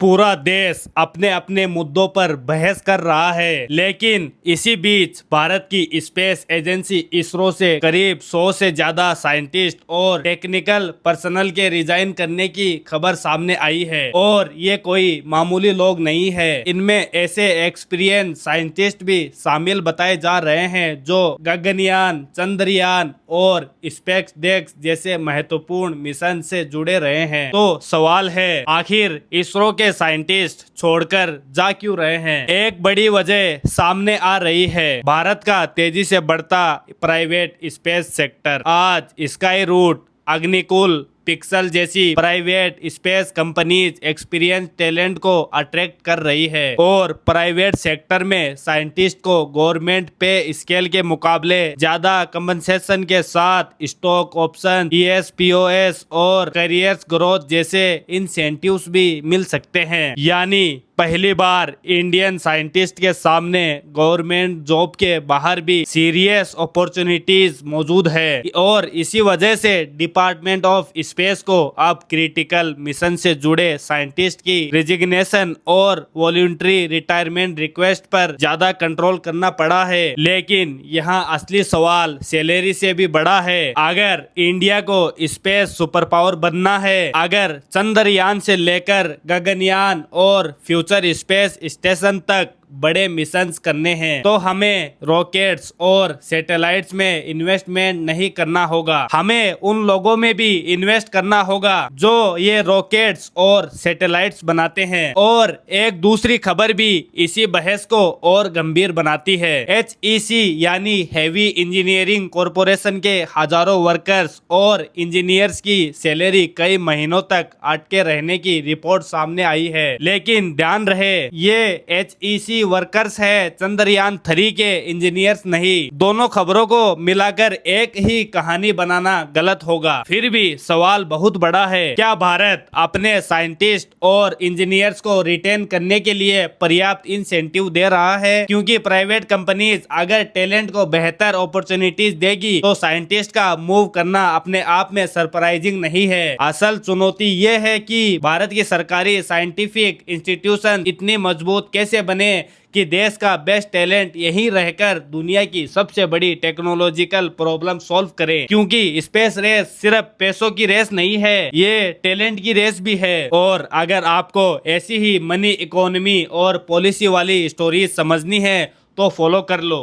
पूरा देश अपने अपने मुद्दों पर बहस कर रहा है, लेकिन इसी बीच भारत की स्पेस एजेंसी इसरो से करीब 100 से ज्यादा साइंटिस्ट और टेक्निकल पर्सनल के रिजाइन करने की खबर सामने आई है। और ये कोई मामूली लोग नहीं है, इनमें ऐसे एक्सपीरियंस साइंटिस्ट भी शामिल बताए जा रहे हैं जो गगनयान, चंद्रयान और स्पेस डेक्स जैसे महत्वपूर्ण मिशन से जुड़े रहे हैं। तो सवाल है, आखिर इसरो के साइंटिस्ट छोड़कर जा क्यों रहे हैं? एक बड़ी वजह सामने आ रही है, भारत का तेजी से बढ़ता प्राइवेट स्पेस सेक्टर। आज स्काई रूट, अग्निकुल, पिक्सल जैसी private space companies experience talent को अट्रैक्ट कर रही है और प्राइवेट सेक्टर में साइंटिस्ट को गवर्नमेंट पे स्केल के मुकाबले ज्यादा कंपनसेशन के साथ स्टॉक ऑप्शन, ESPOS और करियर्स ग्रोथ जैसे इंसेंटिव्स भी मिल सकते हैं। यानी पहली बार इंडियन साइंटिस्ट के सामने गवर्नमेंट जॉब के बाहर भी सीरियस अपॉर्चुनिटीज मौजूद है और इसी वजह से डिपार्टमेंट ऑफ स्पेस को अब क्रिटिकल मिशन से जुड़े साइंटिस्ट की रेजिग्नेशन और वॉलंटरी रिटायरमेंट रिक्वेस्ट पर ज्यादा कंट्रोल करना पड़ा है। लेकिन यहाँ असली सवाल सैलरी से भी बड़ा है। अगर इंडिया को स्पेस सुपर पावर बनना है, अगर चंद्रयान से लेकर गगनयान और फ्यूचर स्पेस स्टेशन तक बड़े मिशंस करने हैं, तो हमें रॉकेट्स और सैटेलाइट्स में इन्वेस्टमेंट नहीं करना होगा। हमें उन लोगों में भी इन्वेस्ट करना होगा जो ये रॉकेट्स और सैटेलाइट्स बनाते हैं। और एक दूसरी खबर भी इसी बहस को और गंभीर बनाती है। HEC यानी हैवी इंजीनियरिंग कॉरपोरेशन के हजारों वर्कर्स और इंजीनियर्स की सैलरी कई महीनों तक अटके रहने की रिपोर्ट सामने आई है। लेकिन ध्यान रहे, ये HEC वर्कर्स है, चंद्रयान 3 के इंजीनियर्स नहीं। दोनों खबरों को मिलाकर एक ही कहानी बनाना गलत होगा। फिर भी सवाल बहुत बड़ा है, क्या भारत अपने साइंटिस्ट और इंजीनियर्स को रिटेन करने के लिए पर्याप्त इंसेंटिव दे रहा है? क्योंकि प्राइवेट कंपनीज अगर टैलेंट को बेहतर अपॉर्चुनिटीज देगी तो साइंटिस्ट का मूव करना अपने आप में सरप्राइजिंग नहीं है। असल चुनौती ये है कि भारत की सरकारी साइंटिफिक इंस्टीट्यूशन इतनी मजबूत कैसे बने कि देश का बेस्ट टैलेंट यहीं रहकर दुनिया की सबसे बड़ी टेक्नोलॉजिकल प्रॉब्लम सॉल्व करे। क्योंकि स्पेस रेस सिर्फ पैसों की रेस नहीं है, ये टैलेंट की रेस भी है। और अगर आपको ऐसी ही मनी इकोनॉमी और पॉलिसी वाली स्टोरीज समझनी है तो फॉलो कर लो।